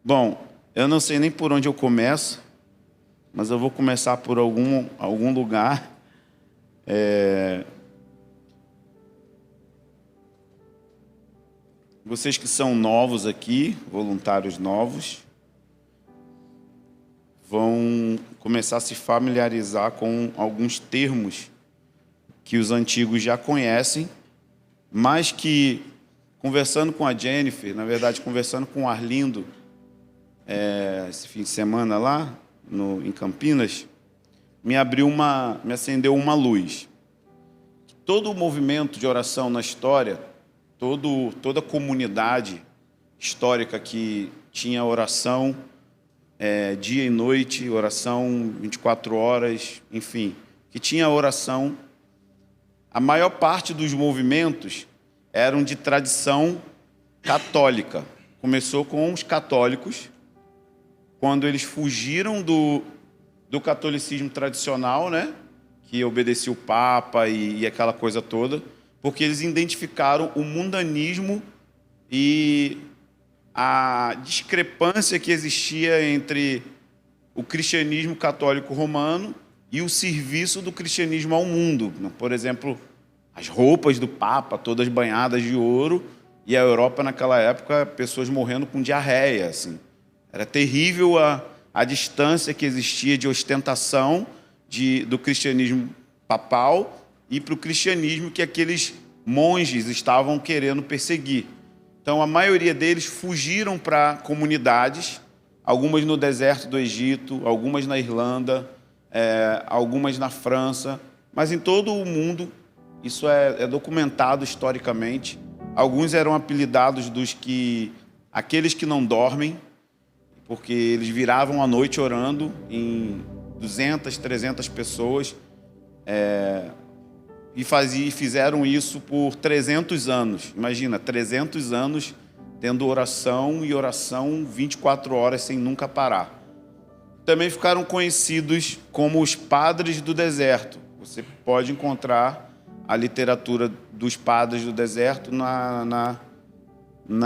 Bom, eu não sei nem por onde eu começo, mas eu vou começar por algum lugar. Vocês que são novos aqui, voluntários novos, vão começar a se familiarizar com alguns termos que os antigos já conhecem, mas que, conversando com a Jennifer, na verdade, conversando com o Arlindo, esse fim de semana lá, em Campinas, me acendeu uma luz. Todo o movimento de oração na história, toda a comunidade histórica que tinha oração dia e noite, oração 24 horas, enfim, que tinha oração, a maior parte dos movimentos eram de tradição católica. Começou com os católicos, quando eles fugiram do catolicismo tradicional, né, que obedecia o Papa e aquela coisa toda, porque eles identificaram o mundanismo e a discrepância que existia entre o cristianismo católico romano e o serviço do cristianismo ao mundo. Por exemplo, as roupas do Papa, todas banhadas de ouro, e a Europa, naquela época, pessoas morrendo com diarreia, assim. Era terrível a distância que existia de ostentação do cristianismo papal e para o cristianismo que aqueles monges estavam querendo perseguir. Então, a maioria deles fugiram para comunidades, algumas no deserto do Egito, algumas na Irlanda, algumas na França, mas em todo o mundo, isso é documentado historicamente. Alguns eram apelidados aqueles que não dormem, porque eles viravam à noite orando em 200, 300 pessoas, e fizeram isso por 300 anos. Imagina, 300 anos tendo oração e oração 24 horas sem nunca parar. Também ficaram conhecidos como os padres do deserto. Você pode encontrar a literatura dos padres do deserto na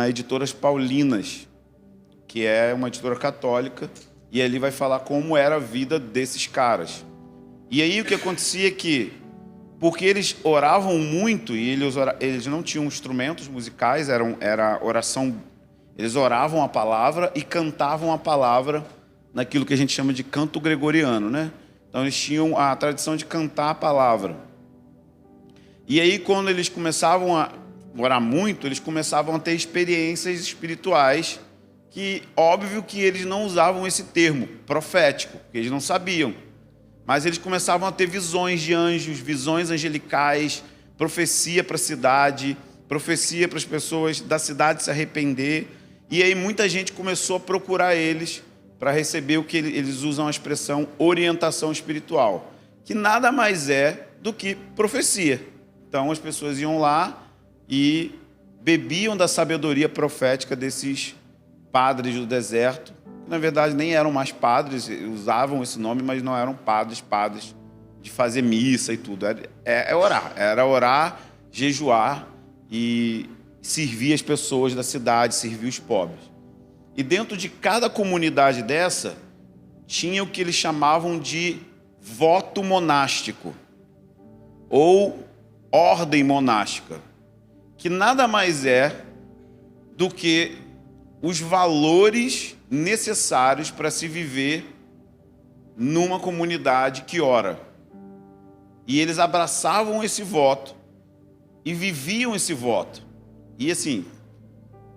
Editoras Paulinas, que é uma editora católica, e ali vai falar como era a vida desses caras. E aí o que acontecia é que, porque eles oravam muito, e eles não tinham instrumentos musicais, era oração, eles oravam a palavra e cantavam a palavra naquilo que a gente chama de canto gregoriano, né? Então eles tinham a tradição de cantar a palavra. E aí, quando eles começavam a orar muito, eles começavam a ter experiências espirituais, que, óbvio que eles não usavam esse termo profético, porque eles não sabiam. Mas eles começavam a ter visões de anjos, visões angelicais, profecia para a cidade, profecia para as pessoas da cidade se arrepender. E aí muita gente começou a procurar eles para receber o que eles usam a expressão orientação espiritual, que nada mais é do que profecia. Então as pessoas iam lá e bebiam da sabedoria profética desses padres do deserto, que na verdade nem eram mais padres, usavam esse nome, mas não eram padres de fazer missa e tudo. Era orar, jejuar e servir as pessoas da cidade, servir os pobres. E dentro de cada comunidade dessa, tinha o que eles chamavam de voto monástico, ou ordem monástica, que nada mais é do que os valores necessários para se viver numa comunidade que ora. E eles abraçavam esse voto e viviam esse voto. E assim,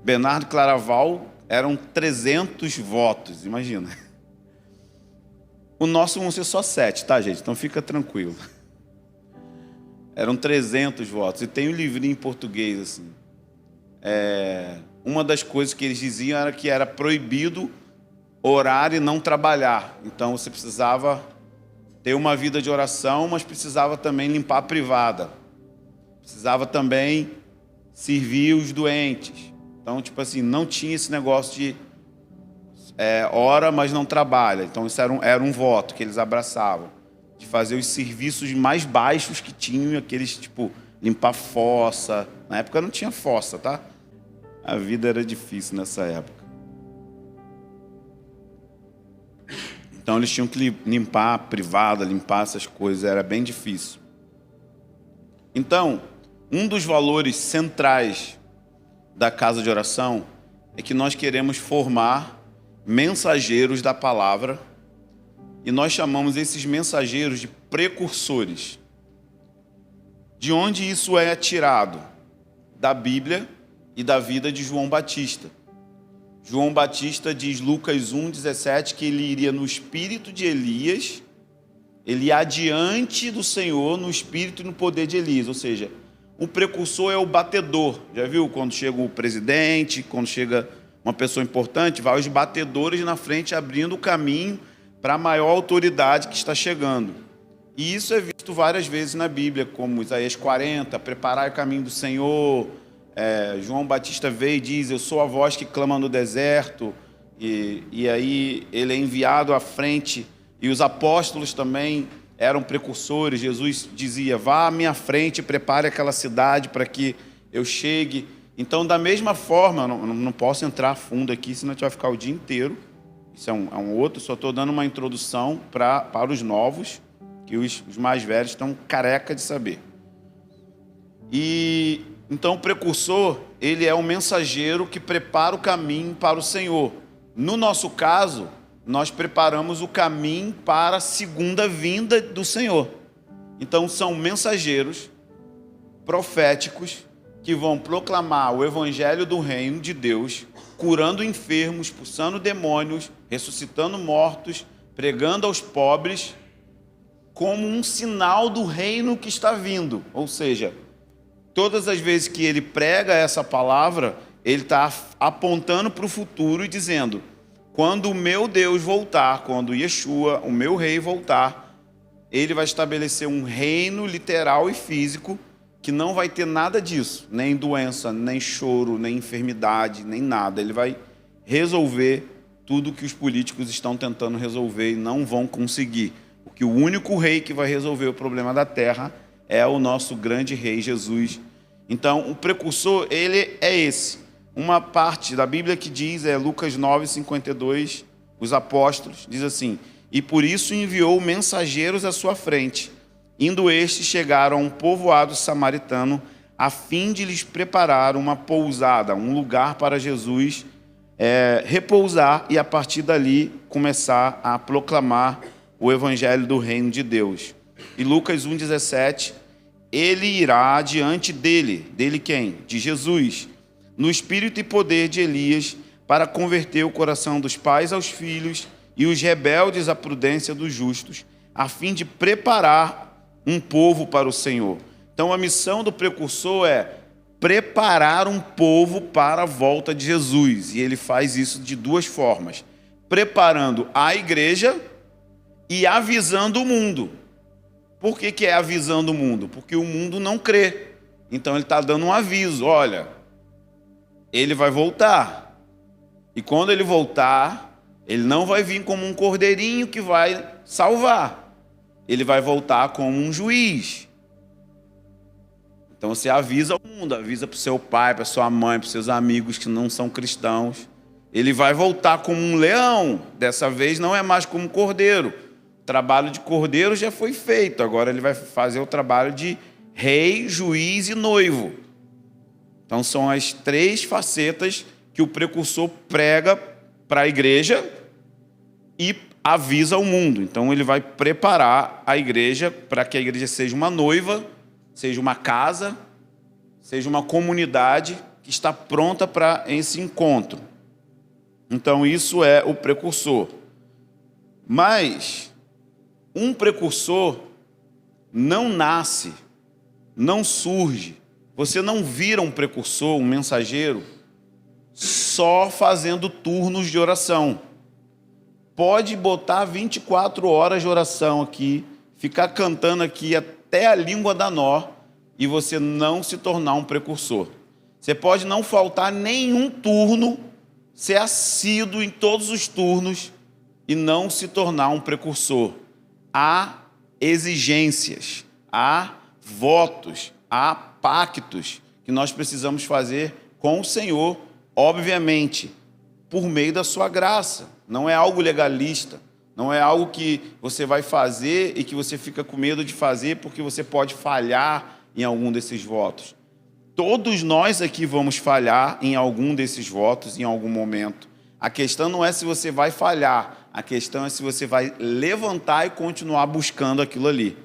Bernardo Claraval eram 300 votos, imagina. O nosso vão ser só 7, tá, gente? Então fica tranquilo. Eram 300 votos. E tem um livrinho em português, assim. Uma das coisas que eles diziam era que era proibido orar e não trabalhar. Então você precisava ter uma vida de oração, mas precisava também limpar a privada. Precisava também servir os doentes. Então, tipo assim, não tinha esse negócio de ora, mas não trabalha. Então isso era um voto que eles abraçavam, de fazer os serviços mais baixos que tinham, aqueles tipo limpar fossa. Na época não tinha fossa, tá? A vida era difícil nessa época. Então eles tinham que limpar a privada, limpar essas coisas, era bem difícil. Então, um dos valores centrais da casa de oração é que nós queremos formar mensageiros da palavra, e nós chamamos esses mensageiros de precursores. De onde isso é tirado? Da Bíblia e da vida de João Batista. João Batista diz, Lucas 1,17, que ele iria no espírito de Elias, ele ia adiante do Senhor no espírito e no poder de Elias, ou seja, o precursor é o batedor. Já viu quando chega o presidente, quando chega uma pessoa importante, vai os batedores na frente abrindo o caminho para a maior autoridade que está chegando. E isso é visto várias vezes na Bíblia, como Isaías 40, preparar o caminho do Senhor. João Batista veio e diz, eu sou a voz que clama no deserto, e aí ele é enviado à frente, e os apóstolos também eram precursores. Jesus dizia, vá à minha frente, prepare aquela cidade para que eu chegue. Então, da mesma forma, eu não posso entrar a fundo aqui, senão a gente vai ficar o dia inteiro. Isso é um outro, só estou dando uma introdução para os novos, que os mais velhos estão careca de saber. E então o precursor, ele é um mensageiro que prepara o caminho para o Senhor. No nosso caso, nós preparamos o caminho para a segunda vinda do Senhor. Então são mensageiros proféticos que vão proclamar o evangelho do reino de Deus, curando enfermos, expulsando demônios, ressuscitando mortos, pregando aos pobres, como um sinal do reino que está vindo. Ou seja, todas as vezes que ele prega essa palavra, ele está apontando para o futuro e dizendo, quando o meu Deus voltar, quando Yeshua, o meu rei, voltar, ele vai estabelecer um reino literal e físico que não vai ter nada disso, nem doença, nem choro, nem enfermidade, nem nada. Ele vai resolver tudo que os políticos estão tentando resolver e não vão conseguir. Porque o único rei que vai resolver o problema da terra é o nosso grande rei Jesus. Então, o precursor, ele é esse. Uma parte da Bíblia que diz, Lucas 9:52, os apóstolos, diz assim, e por isso enviou mensageiros à sua frente, indo estes chegaram a um povoado samaritano, a fim de lhes preparar uma pousada, um lugar para Jesus repousar e a partir dali começar a proclamar o evangelho do reino de Deus. E Lucas 1:17, ele irá diante dele quem? De Jesus, no espírito e poder de Elias, para converter o coração dos pais aos filhos e os rebeldes à prudência dos justos, a fim de preparar um povo para o Senhor. Então a missão do precursor é preparar um povo para a volta de Jesus. E ele faz isso de duas formas, preparando a igreja e avisando o mundo. Por que é avisando o mundo? Porque o mundo não crê. Então ele está dando um aviso, olha, ele vai voltar. E quando ele voltar, ele não vai vir como um cordeirinho que vai salvar. Ele vai voltar como um juiz. Então você avisa o mundo, avisa para o seu pai, para sua mãe, para os seus amigos que não são cristãos. Ele vai voltar como um leão. Dessa vez não é mais como um cordeiro. O trabalho de cordeiro já foi feito. Agora ele vai fazer o trabalho de rei, juiz e noivo. Então são as três facetas que o precursor prega para a igreja e avisa ao mundo. Então ele vai preparar a igreja para que a igreja seja uma noiva, seja uma casa, seja uma comunidade que está pronta para esse encontro. Então isso é o precursor. Mas um precursor não nasce, não surge. Você não vira um precursor, um mensageiro, só fazendo turnos de oração. Pode botar 24 horas de oração aqui, ficar cantando aqui até a língua dar nó, e você não se tornar um precursor. Você pode não faltar nenhum turno, ser assíduo em todos os turnos e não se tornar um precursor. Há exigências, há votos, há pactos que nós precisamos fazer com o Senhor, obviamente, por meio da sua graça. Não é algo legalista, Não é algo que você vai fazer e que você fica com medo de fazer porque você pode falhar em algum desses votos. Todos nós aqui vamos falhar em algum desses votos em algum momento. A questão não é se você vai falhar, a questão é se você vai levantar e continuar buscando aquilo ali.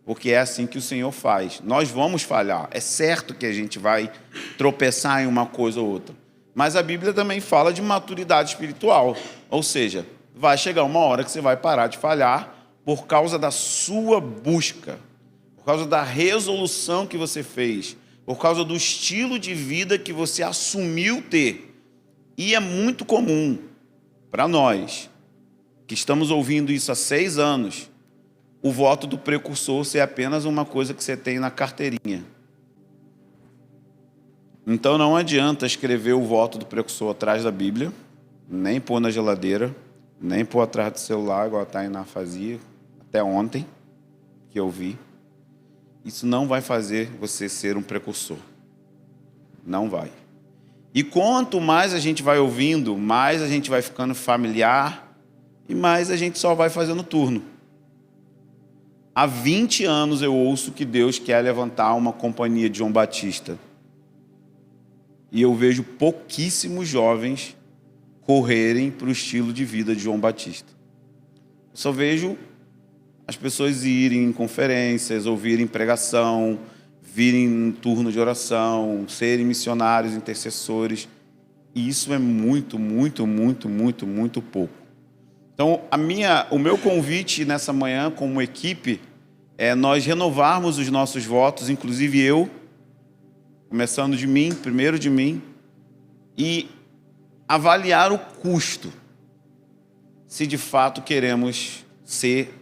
Porque é assim que o Senhor faz. Nós vamos falhar. É certo que a gente vai tropeçar em uma coisa ou outra. Mas a Bíblia também fala de maturidade espiritual. Ou seja, vai chegar uma hora que você vai parar de falhar por causa da sua busca, por causa da resolução que você fez, por causa do estilo de vida que você assumiu ter. E é muito comum para nós, que estamos ouvindo isso há 6 anos, o voto do precursor ser apenas uma coisa que você tem na carteirinha. Então não adianta escrever o voto do precursor atrás da Bíblia, nem pôr na geladeira, nem pôr atrás do celular, igual a Tainá fazia, até ontem, que eu vi. Isso não vai fazer você ser um precursor. Não vai. E quanto mais a gente vai ouvindo, mais a gente vai ficando familiar e mais a gente só vai fazendo turno. Há 20 anos eu ouço que Deus quer levantar uma companhia de João Batista. E eu vejo pouquíssimos jovens correrem para o estilo de vida de João Batista. Eu só vejo as pessoas irem em conferências, ouvirem pregação, virem em turno de oração, serem missionários, intercessores. E isso é muito, muito, muito, muito, muito pouco. Então, o meu convite nessa manhã, como equipe, é nós renovarmos os nossos votos, inclusive eu, começando de mim, primeiro de mim, e avaliar o custo, se de fato queremos ser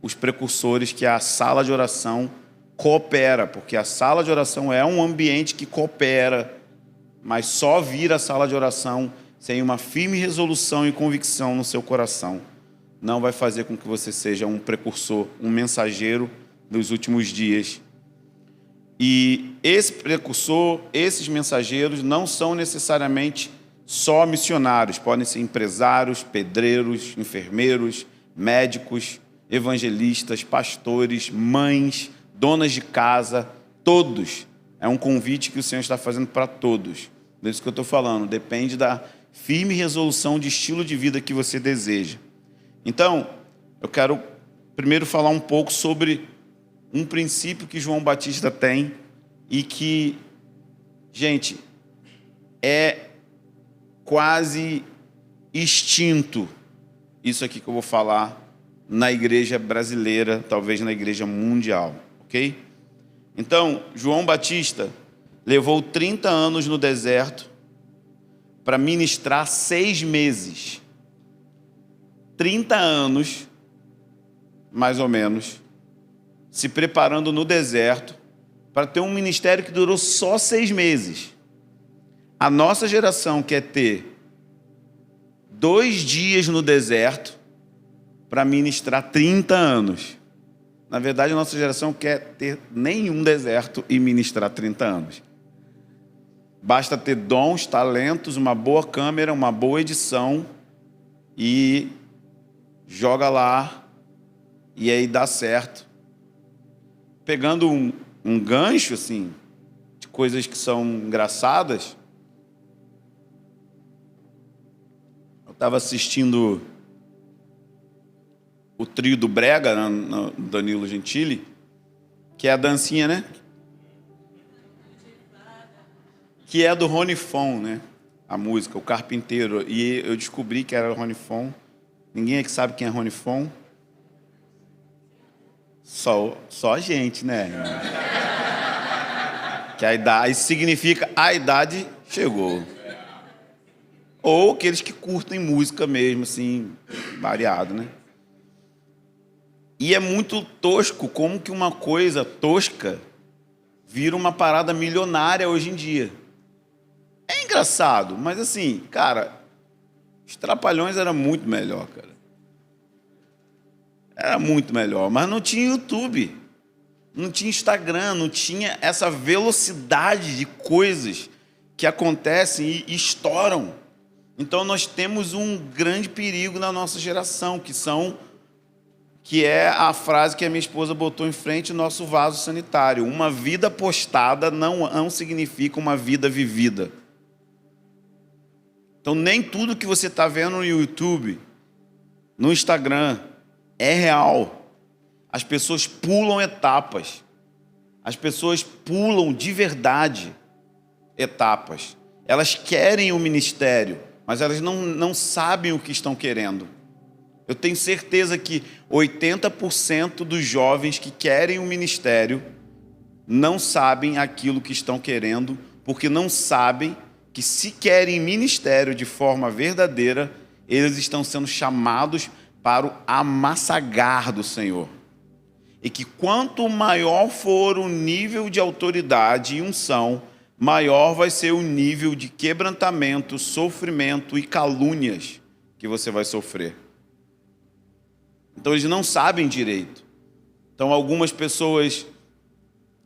os precursores que a sala de oração coopera, porque a sala de oração é um ambiente que coopera, mas só vira sala de oração sem uma firme resolução e convicção no seu coração não vai fazer com que você seja um precursor, um mensageiro dos últimos dias. E esse precursor, esses mensageiros não são necessariamente só missionários, podem ser empresários, pedreiros, enfermeiros, médicos, evangelistas, pastores, mães, donas de casa, todos. É um convite que o Senhor está fazendo para todos. É isso que eu estou falando, depende da firme resolução de estilo de vida que você deseja. Então, eu quero primeiro falar um pouco sobre um princípio que João Batista tem e que, gente, é quase extinto isso aqui que eu vou falar na igreja brasileira, talvez na igreja mundial, ok? Então, João Batista levou 30 anos no deserto para ministrar 6 meses. 30 anos, mais ou menos, se preparando no deserto para ter um ministério que durou só 6 meses. A nossa geração quer ter 2 dias no deserto para ministrar 30 anos. Na verdade, a nossa geração quer ter nenhum deserto e ministrar 30 anos. Basta ter dons, talentos, uma boa câmera, uma boa edição e joga lá e aí dá certo. Pegando um gancho assim, de coisas que são engraçadas, eu estava assistindo o trio do Brega, no Danilo Gentili, que é a dancinha, né? Que é do Rony Fon, né? A música, o Carpinteiro. E eu descobri que era o Rony Fon. Ninguém aqui sabe quem é Rony Fon? Só a gente, né? Que a idade significa a idade chegou. Ou aqueles que curtem música mesmo, assim, variado, né? E é muito tosco como que uma coisa tosca vira uma parada milionária hoje em dia. É engraçado, mas assim, cara, os Trapalhões era muito melhor, cara. Era muito melhor, mas não tinha YouTube, não tinha Instagram, não tinha essa velocidade de coisas que acontecem e estouram. Então nós temos um grande perigo na nossa geração, que é a frase que a minha esposa botou em frente ao nosso vaso sanitário. Uma vida postada não significa uma vida vivida. Então nem tudo que você está vendo no YouTube, no Instagram, é real. As pessoas pulam etapas. As pessoas pulam de verdade etapas. Elas querem o ministério, mas elas não sabem o que estão querendo. Eu tenho certeza que 80% dos jovens que querem o ministério não sabem aquilo que estão querendo, porque não sabem que, se querem ministério de forma verdadeira, eles estão sendo chamados para o amassagar do Senhor. E que quanto maior for o nível de autoridade e unção, maior vai ser o nível de quebrantamento, sofrimento e calúnias que você vai sofrer. Então eles não sabem direito. Então algumas pessoas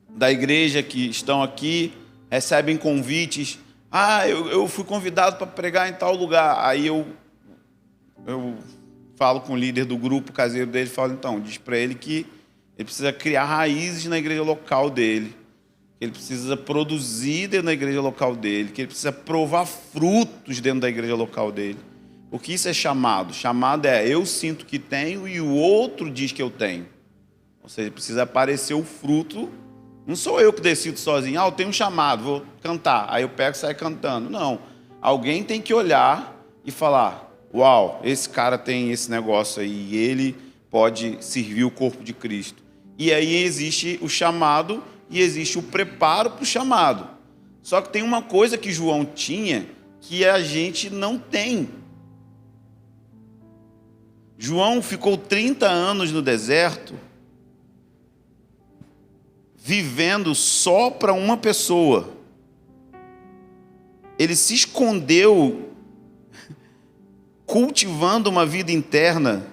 da igreja que estão aqui recebem convites. Eu fui convidado para pregar em tal lugar. Aí eu falo com o líder do grupo caseiro dele e falo, então, diz para ele que ele precisa criar raízes na igreja local dele, que ele precisa produzir dentro da igreja local dele, que ele precisa provar frutos dentro da igreja local dele. Porque isso é chamado. Chamado é eu sinto que tenho e o outro diz que eu tenho. Ou seja, precisa aparecer o fruto. Não sou eu que decido sozinho. Eu tenho um chamado, vou cantar. Aí eu pego e saio cantando. Não. Alguém tem que olhar e falar, uau, esse cara tem esse negócio aí e ele pode servir o corpo de Cristo. E aí existe o chamado e existe o preparo para o chamado. Só que tem uma coisa que João tinha que a gente não tem. João ficou 30 anos no deserto, vivendo só para uma pessoa. Ele se escondeu, cultivando uma vida interna,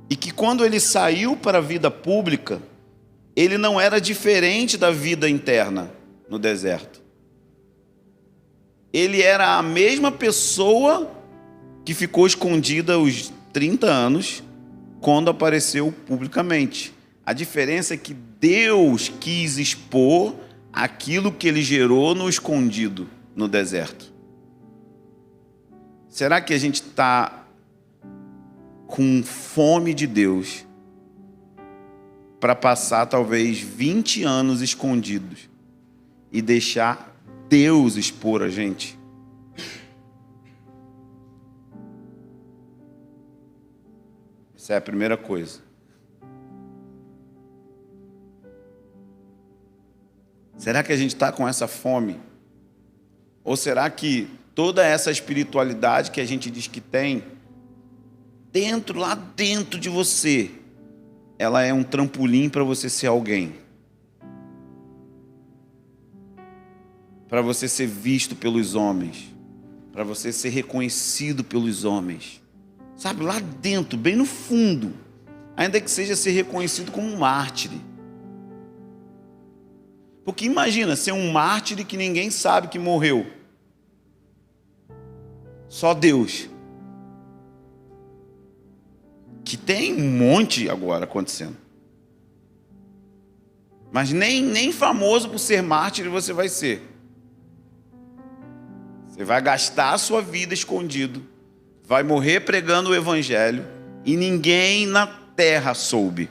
e que quando ele saiu para a vida pública, ele não era diferente da vida interna no deserto. Ele era a mesma pessoa que ficou escondida os 30 anos quando apareceu publicamente. A diferença é que Deus quis expor aquilo que ele gerou no escondido, no deserto. Será que a gente está com fome de Deus para passar talvez 20 anos escondidos e deixar Deus expor a gente? Essa é a primeira coisa. Será que a gente está com essa fome? Ou será que toda essa espiritualidade que a gente diz que tem, lá dentro de você, ela é um trampolim para você ser alguém? Para você ser visto pelos homens, para você ser reconhecido pelos homens. Sabe, lá dentro, bem no fundo, ainda que seja ser reconhecido como um mártir. Porque imagina ser um mártir que ninguém sabe que morreu. Só Deus. Que tem um monte agora acontecendo. Mas nem famoso por ser mártir você vai ser. Você vai gastar a sua vida escondido. Vai morrer pregando o evangelho e ninguém na terra soube.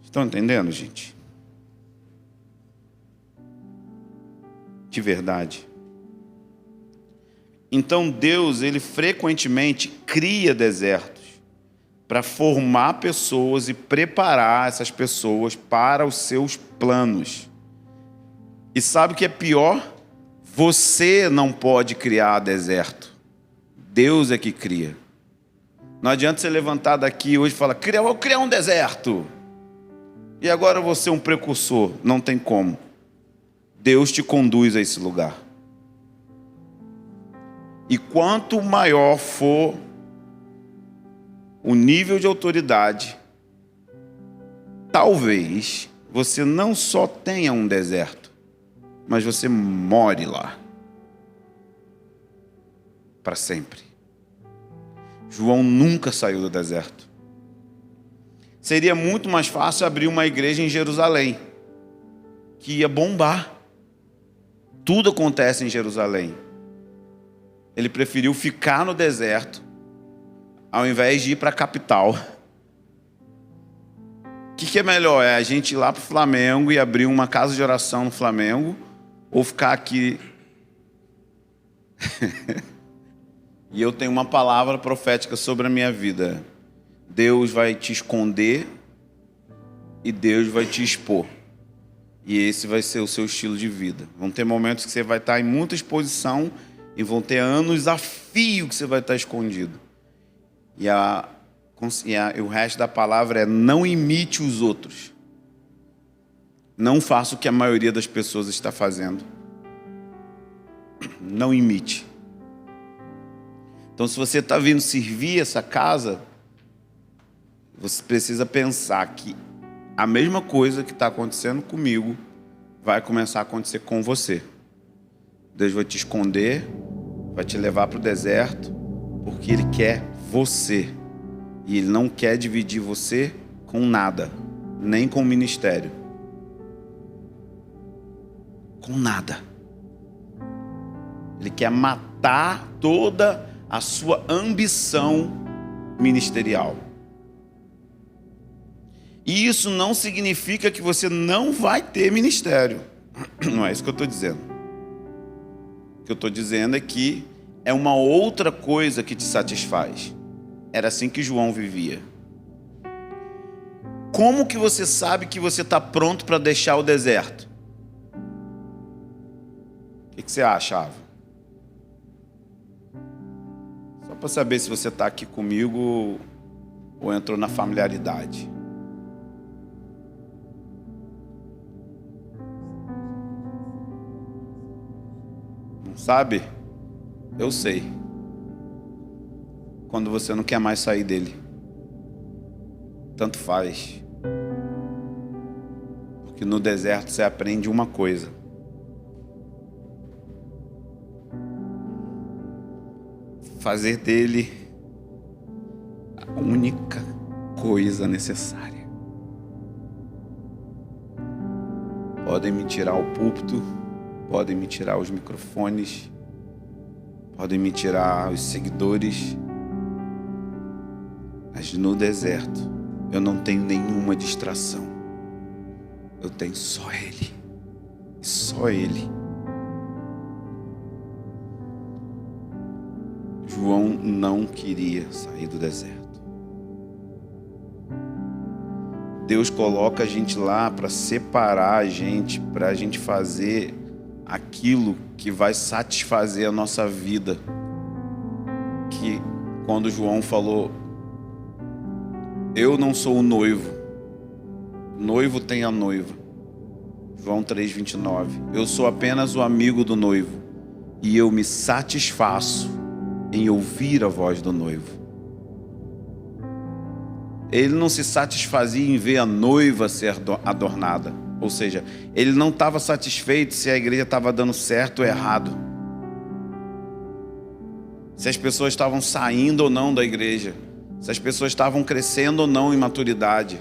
Estão entendendo, gente? De verdade. Então Deus, ele frequentemente cria desertos para formar pessoas e preparar essas pessoas para os seus planos. E sabe o que é pior? Você não pode criar deserto. Deus é que cria. Não adianta você levantar daqui hoje e falar, vou criar um deserto. E agora eu vou ser um precursor. Não tem como. Deus te conduz a esse lugar. E quanto maior for o nível de autoridade, talvez você não só tenha um deserto, mas você more lá para sempre. João nunca saiu do deserto. Seria muito mais fácil abrir uma igreja em Jerusalém, que ia bombar. Tudo acontece em Jerusalém. Ele preferiu ficar no deserto ao invés de ir para a capital. O que é melhor? É a gente ir lá para o Flamengo e abrir uma casa de oração no Flamengo, ou ficar aqui? E eu tenho uma palavra profética sobre a minha vida. Deus vai te esconder e Deus vai te expor. E esse vai ser o seu estilo de vida. Vão ter momentos que você vai estar em muita exposição e vão ter anos a fio que você vai estar escondido. E o resto da palavra é: não imite os outros. Não faça o que a maioria das pessoas está fazendo. Não imite. Então, se você está vindo servir essa casa, você precisa pensar que a mesma coisa que está acontecendo comigo vai começar a acontecer com você. Deus vai te esconder, vai te levar para o deserto, porque Ele quer você. E Ele não quer dividir você com nada, nem com o ministério. Com nada. Ele quer matar toda a sua ambição ministerial. E isso não significa que você não vai ter ministério. Não é isso que eu estou dizendo. O que eu estou dizendo é que é uma outra coisa que te satisfaz. Era assim que João vivia. Como que você sabe que você está pronto para deixar o deserto? O que você acha, Ava? Só para saber se você está aqui comigo ou entrou na familiaridade. Não sabe? Eu sei. Quando você não quer mais sair dele. Tanto faz. Porque no deserto você aprende uma coisa. Fazer dele a única coisa necessária. Podem me tirar o púlpito, podem me tirar os microfones, podem me tirar os seguidores, mas no deserto eu não tenho nenhuma distração. Eu tenho só Ele. Só Ele. João não queria sair do deserto. Deus coloca a gente lá para separar a gente, para a gente fazer aquilo que vai satisfazer a nossa vida. Que quando João falou: eu não sou o noivo, o noivo tem a noiva. João 3,29. Eu sou apenas o amigo do noivo e eu me satisfaço em ouvir a voz do noivo. Ele não se satisfazia em ver a noiva ser adornada. Ou seja, ele não estava satisfeito se a igreja estava dando certo ou errado, se as pessoas estavam saindo ou não da igreja, se as pessoas estavam crescendo ou não em maturidade.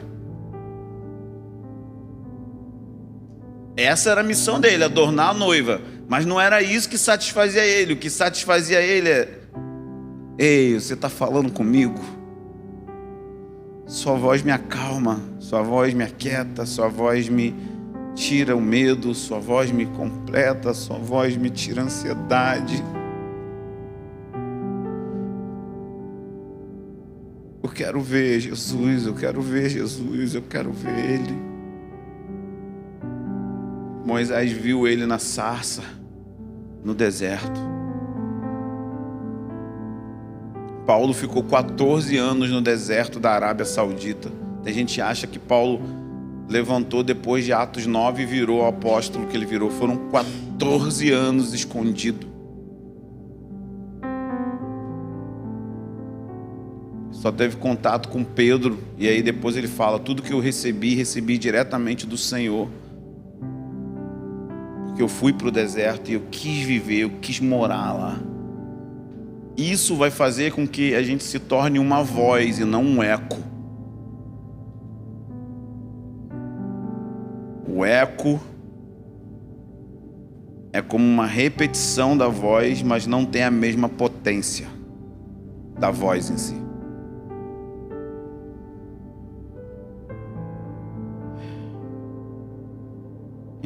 Essa era a missão dele, adornar a noiva. Mas não era isso que satisfazia ele. O que satisfazia ele é: ei, você está falando comigo? Sua voz me acalma, sua voz me aquieta, sua voz me tira o medo, sua voz me completa, sua voz me tira a ansiedade. Eu quero ver Jesus, eu quero ver Jesus, eu quero ver Ele. Moisés viu Ele na sarça, no deserto. Paulo ficou 14 anos no deserto da Arábia Saudita. Tem gente que acha que Paulo levantou depois de Atos 9 e virou o apóstolo que ele virou. Foram 14 anos escondido. só teve contato com Pedro, e aí depois ele fala: tudo que eu recebi diretamente do Senhor, porque eu fui para o deserto e eu quis viver, eu quis morar lá. Isso vai fazer com que a gente se torne uma voz e não um eco. O eco é como uma repetição da voz, mas não tem a mesma potência da voz em si.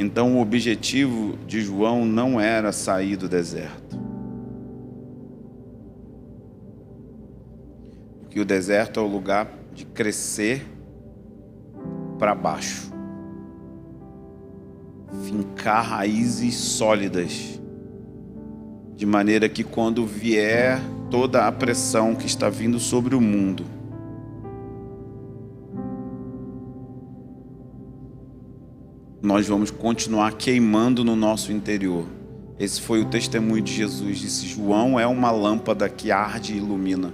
Então o objetivo de João não era sair do deserto. Porque o deserto é o lugar de crescer para baixo. Fincar raízes sólidas. De maneira que quando vier toda a pressão que está vindo sobre o mundo, nós vamos continuar queimando no nosso interior. Esse foi o testemunho de Jesus. Disse: João é uma lâmpada que arde e ilumina.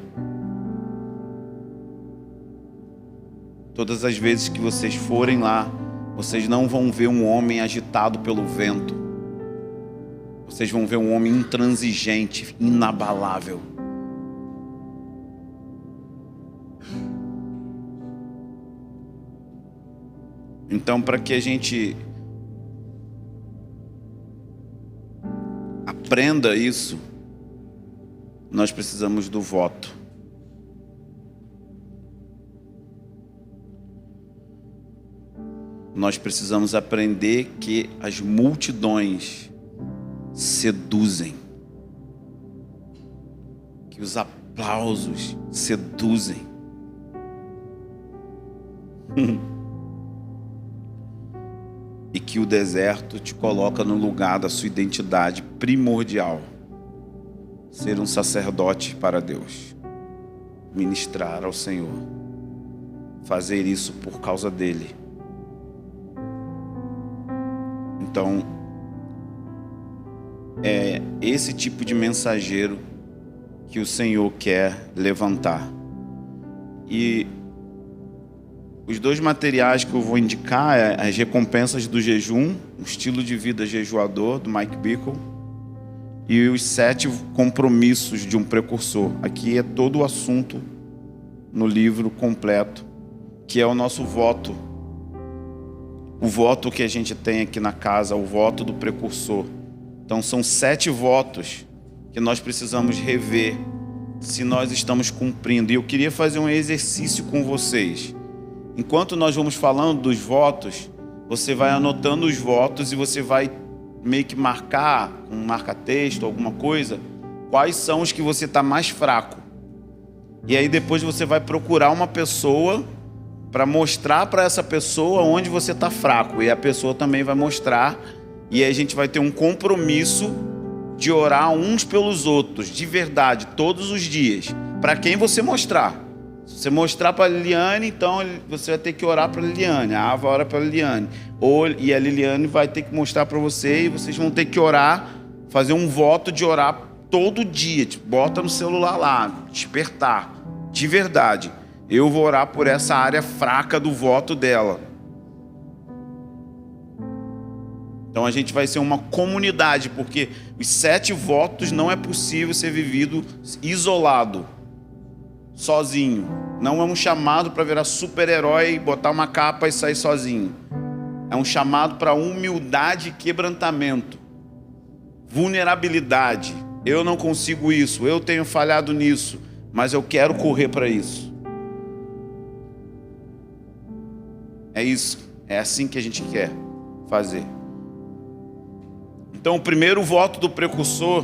Todas as vezes que vocês forem lá, vocês não vão ver um homem agitado pelo vento. Vocês vão ver um homem intransigente, inabalável. Então, para que a gente aprenda isso, nós precisamos do voto. Nós precisamos aprender que as multidões seduzem, que os aplausos seduzem. E que o deserto te coloca no lugar da sua identidade primordial: ser um sacerdote para Deus, ministrar ao Senhor, fazer isso por causa dele. Então, é esse tipo de mensageiro que o Senhor quer levantar. E os dois materiais que eu vou indicar é as recompensas do jejum, o estilo de vida jejuador, do Mike Bickle, e os 7 compromissos de um precursor. Aqui é todo o assunto no livro completo, que é o nosso voto. O voto que a gente tem aqui na casa, o voto do precursor. Então são 7 votos que nós precisamos rever se nós estamos cumprindo. E eu queria fazer um exercício com vocês. Enquanto nós vamos falando dos votos, você vai anotando os votos e você vai meio que marcar, um marca-texto, alguma coisa, quais são os que você está mais fraco. E aí depois você vai procurar uma pessoa para mostrar para essa pessoa onde você está fraco. E a pessoa também vai mostrar. E aí a gente vai ter um compromisso de orar uns pelos outros, de verdade, todos os dias. Para quem você mostrar. Se você mostrar para a Liliane, então você vai ter que orar para a Liliane. A Ava ora para a Liliane. E a Liliane vai ter que mostrar para você. E vocês vão ter que orar, fazer um voto de orar todo dia. Tipo, bota no celular lá, despertar. De verdade. Eu vou orar por essa área fraca do voto dela. Então a gente vai ser uma comunidade, porque os 7 votos não é possível ser vivido isolado, sozinho. Não é um chamado para virar super-herói, botar uma capa e sair sozinho. É um chamado para humildade e quebrantamento, vulnerabilidade. Eu não consigo isso, eu tenho falhado nisso, mas eu quero correr para isso. É isso, é assim que a gente quer fazer. Então o primeiro voto do precursor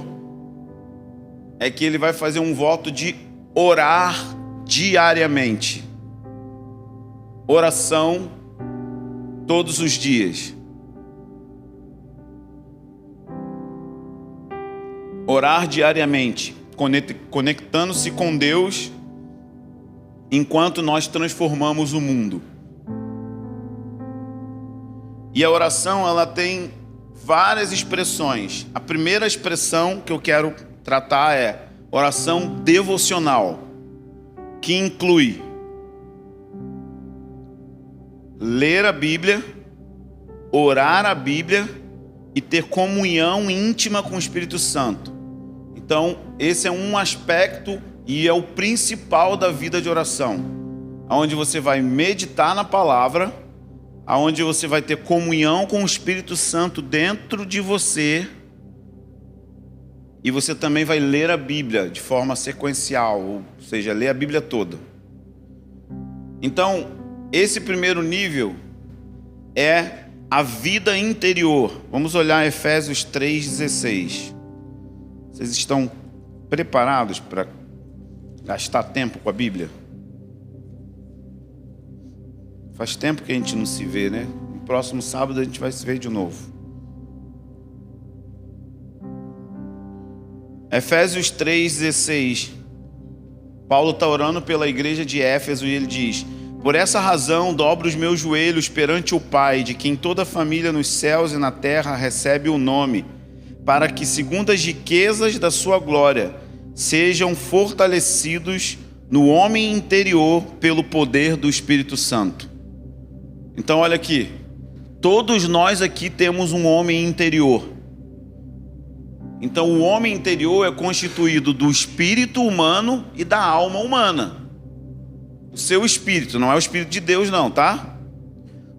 é que ele vai fazer um voto de orar diariamente. Oração todos os dias. Orar diariamente, conectando-se com Deus enquanto nós transformamos o mundo. E a oração, ela tem várias expressões. A primeira expressão que eu quero tratar é oração devocional. que inclui ler a Bíblia, orar a Bíblia e ter comunhão íntima com o Espírito Santo. Então, esse é um aspecto e é o principal da vida de oração, onde você vai meditar na palavra, onde você vai ter comunhão com o Espírito Santo dentro de você, e você também vai ler a Bíblia de forma sequencial, ou seja, ler a Bíblia toda. Então, esse primeiro nível é a vida interior. Vamos olhar Efésios 3,16. Vocês estão preparados para gastar tempo com a Bíblia? Faz tempo que a gente não se vê, né? No próximo sábado a gente vai se ver de novo. Efésios 3,16. Paulo está orando pela igreja de Éfeso e ele diz: por essa razão dobro os meus joelhos perante o Pai, de quem toda a família nos céus e na terra recebe o nome, para que, segundo as riquezas da sua glória, sejam fortalecidos no homem interior pelo poder do Espírito Santo. Então olha aqui, todos nós aqui temos um homem interior. Então o homem interior é constituído do espírito humano e da alma humana. O seu espírito, não é o espírito de Deus não, tá?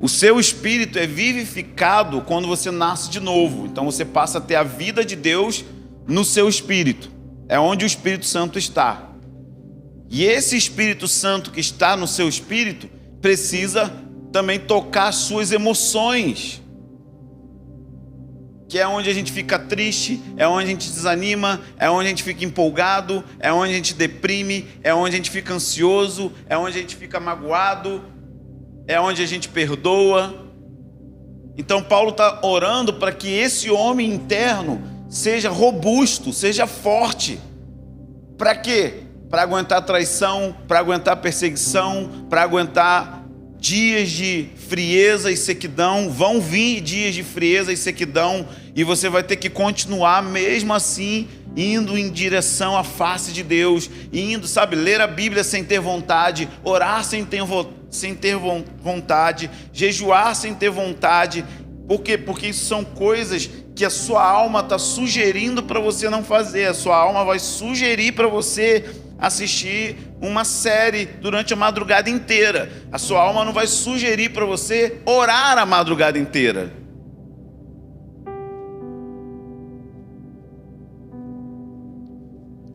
O seu espírito é vivificado quando você nasce de novo. Então você passa a ter a vida de Deus no seu espírito. É onde o Espírito Santo está. E esse Espírito Santo que está no seu espírito precisa também tocar as suas emoções, que é onde a gente fica triste, é onde a gente desanima, é onde a gente fica empolgado, é onde a gente deprime, é onde a gente fica ansioso, é onde a gente fica magoado, é onde a gente perdoa. Então Paulo está orando para que esse homem interno seja robusto, seja forte. Para quê? Para aguentar traição, para aguentar perseguição, para aguentar dias de frieza e sequidão. Vão vir dias de frieza e sequidão, e você vai ter que continuar mesmo assim, indo em direção à face de Deus, indo, sabe, ler a Bíblia sem ter vontade, orar sem ter vontade, jejuar sem ter vontade. Por quê? Porque isso são coisas que a sua alma está sugerindo para você não fazer. A sua alma vai sugerir para você assistir uma série durante a madrugada inteira. A sua alma não vai sugerir para você orar a madrugada inteira.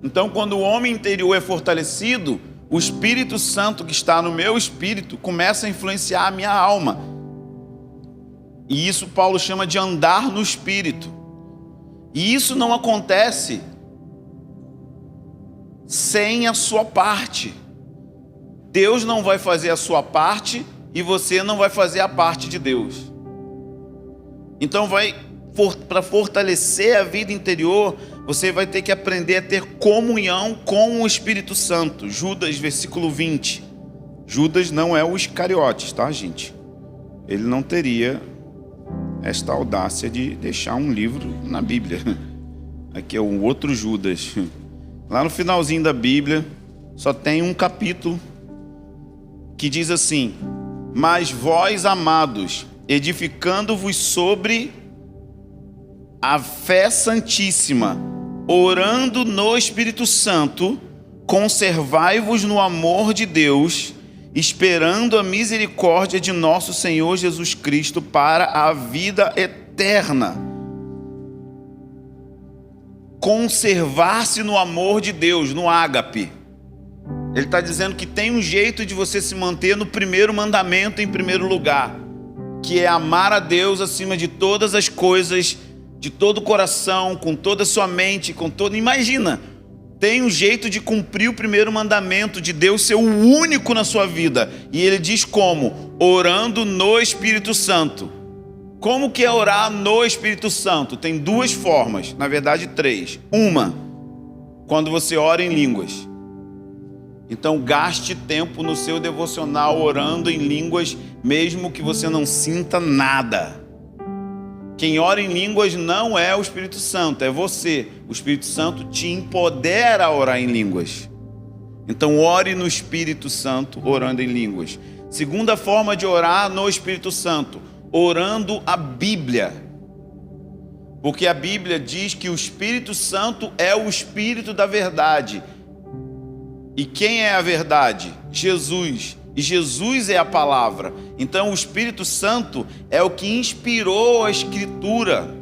Então, quando o homem interior é fortalecido, o Espírito Santo que está no meu espírito começa a influenciar a minha alma. E isso Paulo chama de andar no Espírito. E isso não acontece sem a sua parte. Deus não vai fazer a sua parte e você não vai fazer a parte de Deus. Então para fortalecer a vida interior, você vai ter que aprender a ter comunhão com o Espírito Santo. Judas, versículo 20. Judas não é o Iscariotes, tá, gente? Ele não teria esta audácia de deixar um livro na Bíblia. Aqui é um outro Judas. Lá no finalzinho da Bíblia, só tem um capítulo que diz assim: mas vós, amados, edificando-vos sobre a fé santíssima, orando no Espírito Santo, conservai-vos no amor de Deus, esperando a misericórdia de nosso Senhor Jesus Cristo para a vida eterna. Conservar-se no amor de Deus, no ágape. Ele está dizendo que tem um jeito de você se manter no primeiro mandamento em primeiro lugar, que é amar a Deus acima de todas as coisas, de todo o coração, com toda a sua mente, com todo... Imagina, tem um jeito de cumprir o primeiro mandamento, de Deus ser o único na sua vida. E ele diz como? Orando no Espírito Santo. Como que é orar no Espírito Santo? Tem duas formas, na verdade 3. Uma, quando você ora em línguas. Então gaste tempo no seu devocional orando em línguas, mesmo que você não sinta nada. Quem ora em línguas não é o Espírito Santo, é você. O Espírito Santo te empodera a orar em línguas. Então ore no Espírito Santo, orando em línguas. Segunda forma de orar no Espírito Santo, orando a Bíblia. Porque a Bíblia diz que o Espírito Santo é o Espírito da verdade. E quem é a verdade? Jesus. E Jesus é a palavra. Então o Espírito Santo é o que inspirou a Escritura.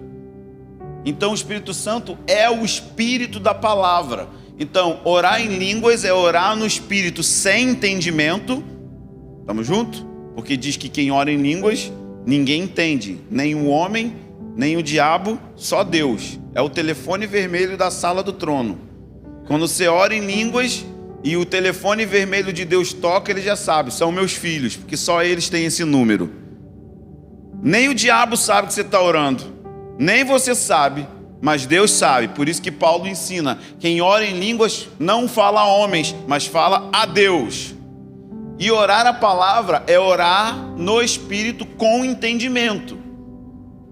Então o Espírito Santo é o Espírito da palavra. Então orar em línguas é orar no Espírito sem entendimento. Estamos juntos? Porque diz que quem ora em línguas, ninguém entende. Nem o homem, nem o diabo, só Deus. É o telefone vermelho da sala do trono. Quando você ora em línguas e o telefone vermelho de Deus toca, ele já sabe, são meus filhos, porque só eles têm esse número. Nem o diabo sabe que você está orando, nem você sabe, mas Deus sabe. Por isso que Paulo ensina, quem ora em línguas não fala a homens, mas fala a Deus. E orar a palavra é orar no Espírito com entendimento.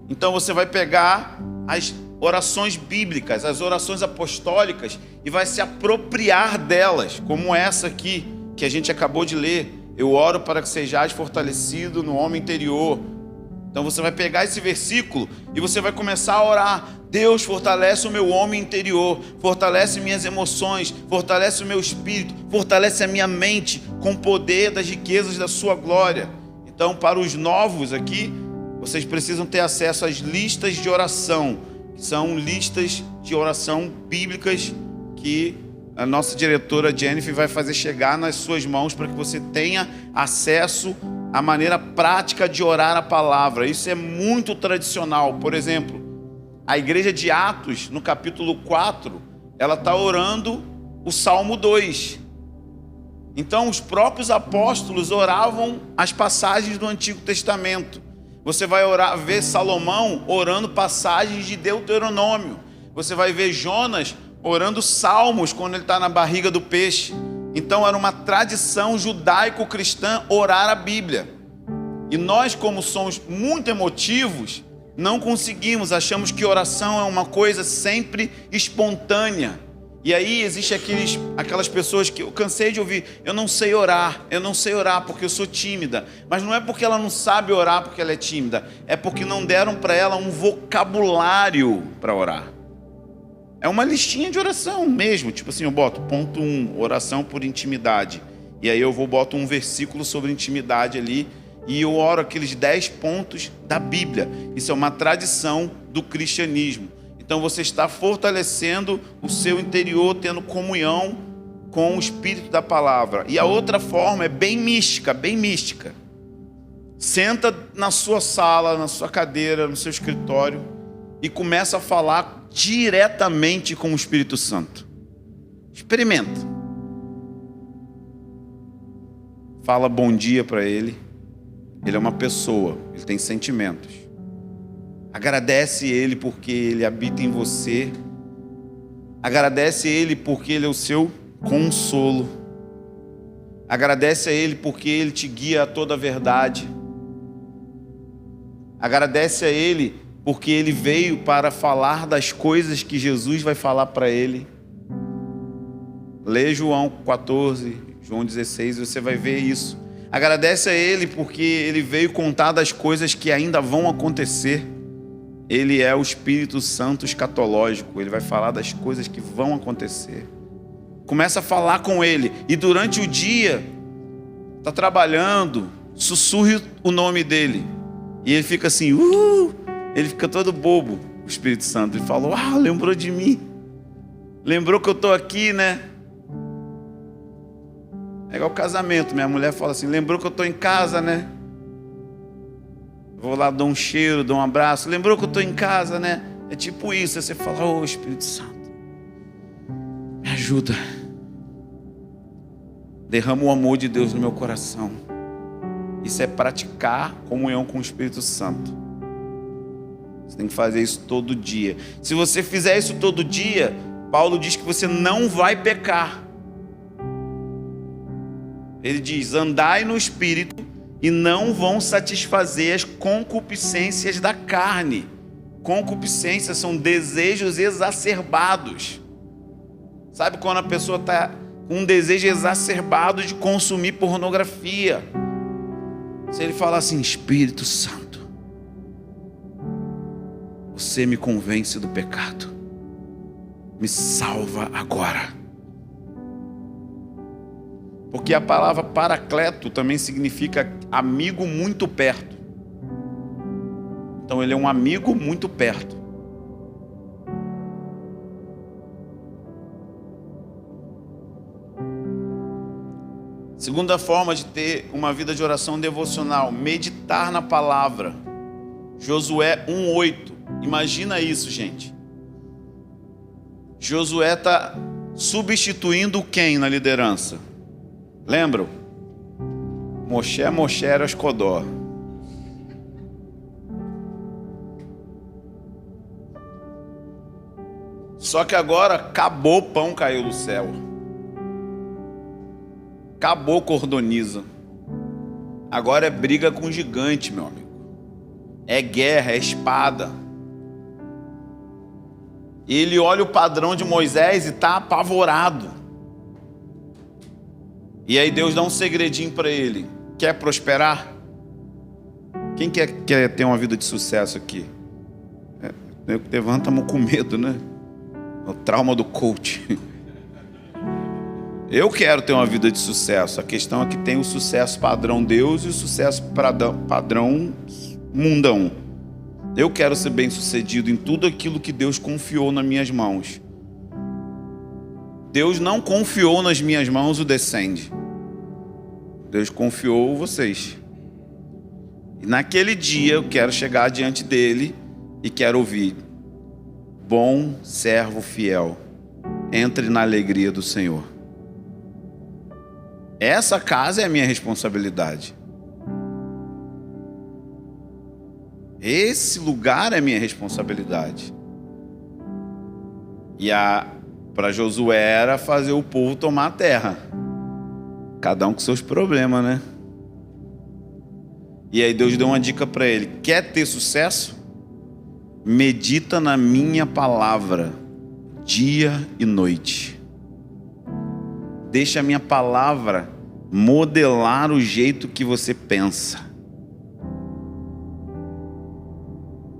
Então você vai pegar as orações bíblicas, as orações apostólicas, e vai se apropriar delas, como essa aqui, que a gente acabou de ler. Eu oro para que sejais fortalecido no homem interior. Então você vai pegar esse versículo e você vai começar a orar. Deus, fortalece o meu homem interior, fortalece minhas emoções, fortalece o meu espírito, fortalece a minha mente com o poder das riquezas da sua glória. Então, para os novos aqui, vocês precisam ter acesso às listas de oração, que são listas de oração bíblicas que a nossa diretora Jennifer vai fazer chegar nas suas mãos para que você tenha acesso à maneira prática de orar a palavra. Isso é muito tradicional. Por exemplo, a igreja de Atos, no capítulo 4, ela está orando o Salmo 2. Então, os próprios apóstolos oravam as passagens do Antigo Testamento. Você vai ver Salomão orando passagens de Deuteronômio. Você vai ver Jonas orando salmos quando ele está na barriga do peixe. Então era uma tradição judaico-cristã orar a Bíblia. E nós, como somos muito emotivos, não conseguimos, achamos que oração é uma coisa sempre espontânea. E aí existe aquelas pessoas que eu cansei de ouvir, eu não sei orar porque eu sou tímida. Mas não é porque ela não sabe orar porque ela é tímida, é porque não deram para ela um vocabulário para orar. É uma listinha de oração mesmo, tipo assim, eu boto ponto 1, oração por intimidade. E aí eu boto um versículo sobre intimidade ali e eu oro aqueles 10 pontos da Bíblia. Isso é uma tradição do cristianismo. Então você está fortalecendo o seu interior, tendo comunhão com o Espírito da palavra. E a outra forma é bem mística, bem mística. Senta na sua sala, na sua cadeira, no seu escritório e começa a falar diretamente com o Espírito Santo. Experimenta. Fala bom dia para ele. Ele é uma pessoa, ele tem sentimentos. Agradece ele porque ele habita em você. Agradece ele porque ele é o seu consolo. Agradece a ele porque ele te guia a toda a verdade. Agradece a ele porque ele veio para falar das coisas que Jesus vai falar para ele. Lê João 14, João 16, você vai ver isso. Agradece a ele porque ele veio contar das coisas que ainda vão acontecer. Ele é o Espírito Santo escatológico. Ele vai falar das coisas que vão acontecer. Começa a falar com ele. E durante o dia, está trabalhando, sussurre o nome dele. E ele fica assim, ele fica todo bobo, o Espírito Santo. Ele falou, lembrou de mim. Lembrou que eu estou aqui, né? É igual casamento. Minha mulher fala assim, lembrou que eu estou em casa, né? Vou lá, dou um cheiro, dou um abraço. Lembrou que eu estou em casa, né? É tipo isso. Aí você fala, Espírito Santo, me ajuda. Derrama o amor de Deus no meu coração. Isso é praticar comunhão com o Espírito Santo. Você tem que fazer isso todo dia. Se você fizer isso todo dia, Paulo diz que você não vai pecar. Ele diz, andai no Espírito e não vão satisfazer as concupiscências da carne. Concupiscências são desejos exacerbados. Sabe quando a pessoa está com um desejo exacerbado de consumir pornografia. Se ele falar assim: Espírito Santo, você me convence do pecado, me salva agora. Porque a palavra paracleto também significa amigo muito perto. Então ele é um amigo muito perto. Segunda forma de ter uma vida de oração devocional: meditar na palavra. Josué 1:8. Imagina isso, gente. Josué está substituindo quem na liderança? Lembram? Moshe era Escodó. Só que agora acabou o pão, caiu do céu. Acabou cordoniza. Agora é briga com gigante, meu amigo. É guerra, é espada. Ele olha o padrão de Moisés e está apavorado. E aí Deus dá um segredinho para ele. Quer prosperar? Quem quer ter uma vida de sucesso aqui? Levantamos com medo, né? O trauma do coach. Eu quero ter uma vida de sucesso. A questão é que tem o sucesso padrão Deus e o sucesso padrão mundão. Eu quero ser bem sucedido em tudo aquilo que Deus confiou nas minhas mãos. Deus não confiou nas minhas mãos o Descende. Deus confiou vocês. E naquele dia eu quero chegar diante dele e quero ouvir: bom servo fiel, entre na alegria do Senhor. Essa casa é a minha responsabilidade. Esse lugar é minha responsabilidade. E para Josué era fazer o povo tomar a terra. Cada um com seus problemas, né? E aí Deus deu uma dica para ele: quer ter sucesso? Medita na minha palavra dia e noite. Deixa a minha palavra modelar o jeito que você pensa.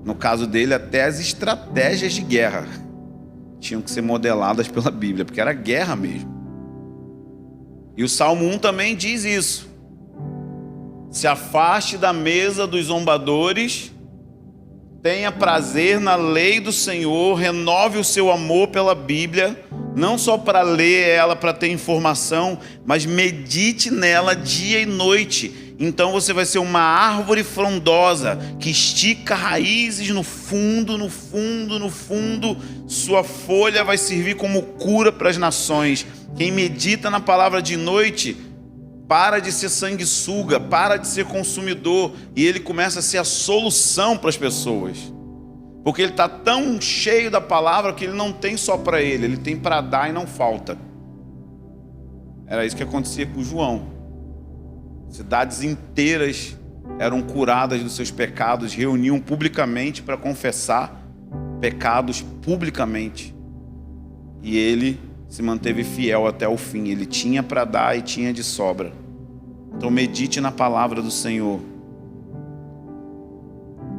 No caso dele, até as estratégias de guerra tinham que ser modeladas pela Bíblia, porque era guerra mesmo. E o Salmo 1 também diz isso: se afaste da mesa dos zombadores, tenha prazer na lei do Senhor, renove o seu amor pela Bíblia, não só para ler ela, para ter informação, mas medite nela dia e noite. Então você vai ser uma árvore frondosa que estica raízes no fundo, no fundo, no fundo. Sua folha vai servir como cura para as nações. Quem medita na palavra de noite para de ser sanguessuga, para de ser consumidor, e ele começa a ser a solução para as pessoas. Porque ele está tão cheio da palavra que ele não tem só para ele, ele tem para dar e não falta. Era isso que acontecia com João. Cidades inteiras eram curadas dos seus pecados, reuniam publicamente para confessar pecados publicamente. E ele se manteve fiel até o fim. Ele tinha para dar e tinha de sobra. Então medite na palavra do Senhor.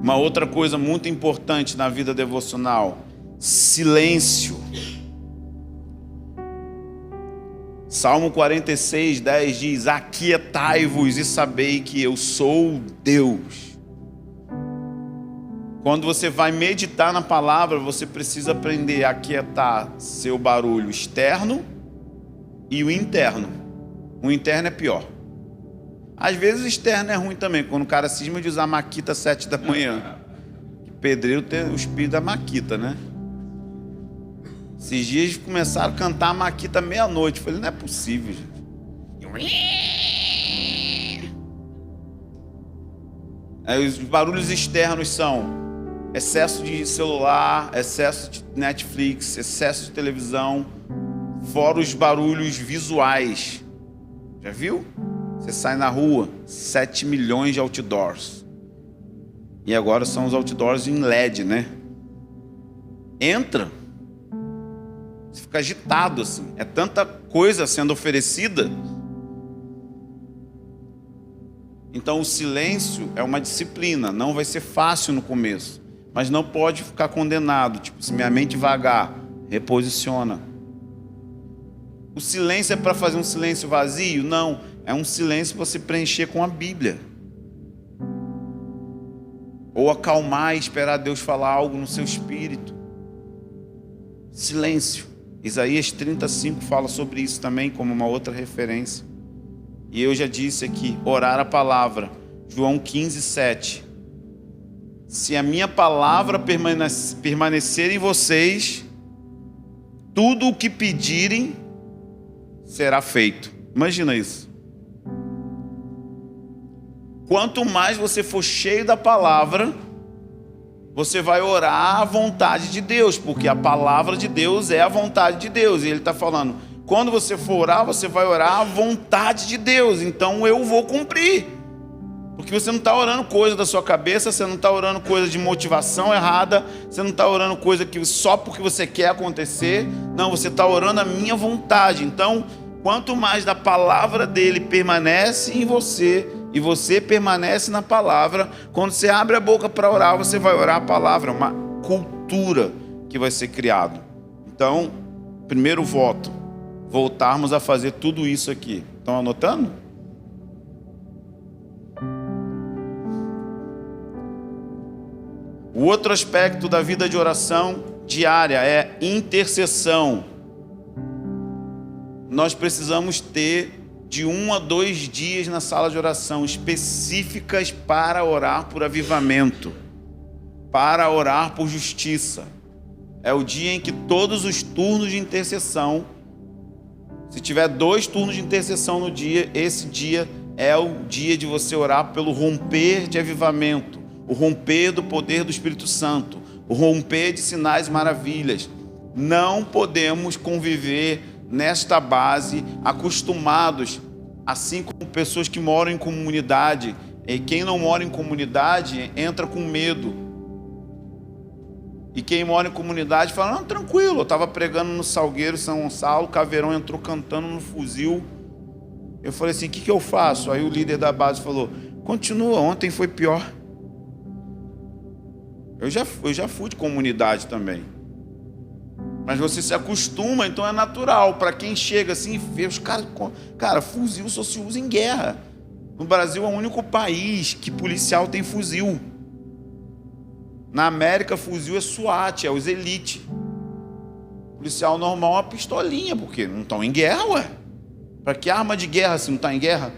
Uma outra coisa muito importante na vida devocional: silêncio. Salmo 46:10 diz: aquietai-vos e sabei que eu sou Deus. Quando você vai meditar na palavra, você precisa aprender a aquietar seu barulho externo e o interno. O interno é pior. Às vezes o externo é ruim também, quando o cara cisma de usar maquita às 7 da manhã. Pedreiro tem o espírito da maquita, né? Esses dias começaram a cantar a maquita meia-noite. Falei, não é possível, gente. Aí os barulhos externos são excesso de celular, excesso de Netflix, excesso de televisão, fora os barulhos visuais. Já viu? Você sai na rua, 7 milhões de outdoors. E agora são os outdoors em LED, né? Entra. Você fica agitado assim. É tanta coisa sendo oferecida. Então o silêncio é uma disciplina. Não vai ser fácil no começo, mas não pode ficar condenado. Tipo, se minha mente vagar, reposiciona. O silêncio é para fazer um silêncio vazio? Não. É um silêncio para você preencher com a Bíblia. Ou acalmar e esperar Deus falar algo no seu espírito. Silêncio. Isaías 35 fala sobre isso também, como uma outra referência. E eu já disse aqui, orar a palavra. João 15, 7. Se a minha palavra permanecer em vocês, tudo o que pedirem será feito. Imagina isso. Quanto mais você for cheio da palavra, você vai orar à vontade de Deus, porque a palavra de Deus é a vontade de Deus. E ele está falando, quando você for orar, você vai orar à vontade de Deus. Então eu vou cumprir. Porque você não está orando coisa da sua cabeça, você não está orando coisa de motivação errada, você não está orando coisa que só porque você quer acontecer. Não, você está orando a minha vontade. Então, quanto mais da palavra dele permanece em você, e você permanece na palavra, quando você abre a boca para orar, você vai orar a palavra, uma cultura que vai ser criada. Então, primeiro voto, voltarmos a fazer tudo isso aqui. Estão anotando? O outro aspecto da vida de oração diária é intercessão. Nós precisamos ter de 1 a 2 dias na sala de oração específicas para orar por avivamento, para orar por justiça. É o dia em que todos os turnos de intercessão, se tiver 2 turnos de intercessão no dia, esse dia é o dia de você orar pelo romper de avivamento, o romper do poder do Espírito Santo, o romper de sinais e maravilhas. Não podemos conviver nesta base, acostumados, assim como pessoas que moram em comunidade. E quem não mora em comunidade entra com medo. E quem mora em comunidade fala, não, tranquilo, eu estava pregando no Salgueiro, São Gonçalo, o Caveirão entrou cantando no fuzil. Eu falei assim, o que eu faço? Aí o líder da base falou, continua, ontem foi pior. Eu já fui de comunidade também. Mas você se acostuma, então é natural. Para quem chega assim e vê os caras... Cara, fuzil só se usa em guerra. No Brasil é o único país que policial tem fuzil. Na América, fuzil é SWAT, é os elite. Policial normal é uma pistolinha, porque não estão em guerra, ué. Para que arma de guerra se não está em guerra?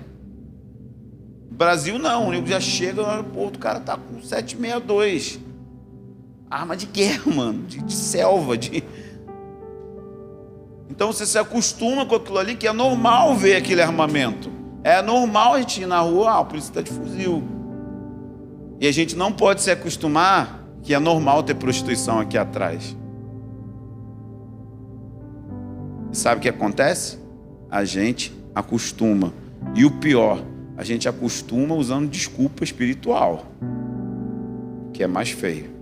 No Brasil não, o nego já chega no aeroporto, o cara tá com 762. Arma de guerra, mano, de selva, Então você se acostuma com aquilo ali, que é normal ver aquele armamento. É normal a gente ir na rua, o polícia está de fuzil. E a gente não pode se acostumar que é normal ter prostituição aqui atrás. E sabe o que acontece? A gente acostuma. E o pior, a gente acostuma usando desculpa espiritual, que é mais feio.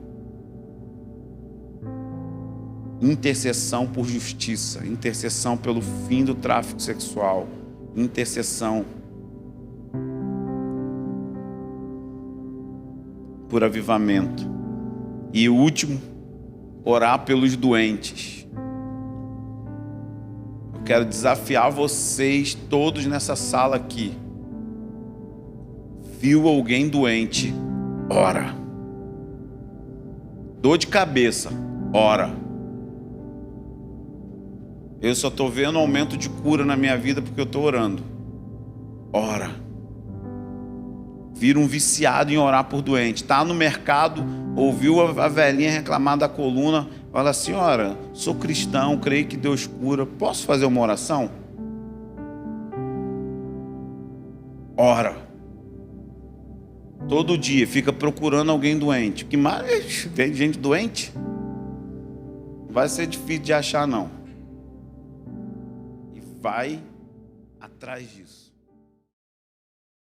Intercessão por justiça, intercessão pelo fim do tráfico sexual, intercessão por avivamento. E o último, orar pelos doentes. Eu quero desafiar vocês todos nessa sala aqui. Viu alguém doente? Ora. Dor de cabeça? Ora. Eu só estou vendo aumento de cura na minha vida porque eu estou orando. Ora. Vira um viciado em orar por doente. Está no mercado, ouviu a velhinha reclamar da coluna. Fala, senhora, sou cristão, creio que Deus cura. Posso fazer uma oração? Ora. Todo dia fica procurando alguém doente. Que mais? Tem gente doente? Não vai ser difícil de achar, não. Vai atrás disso.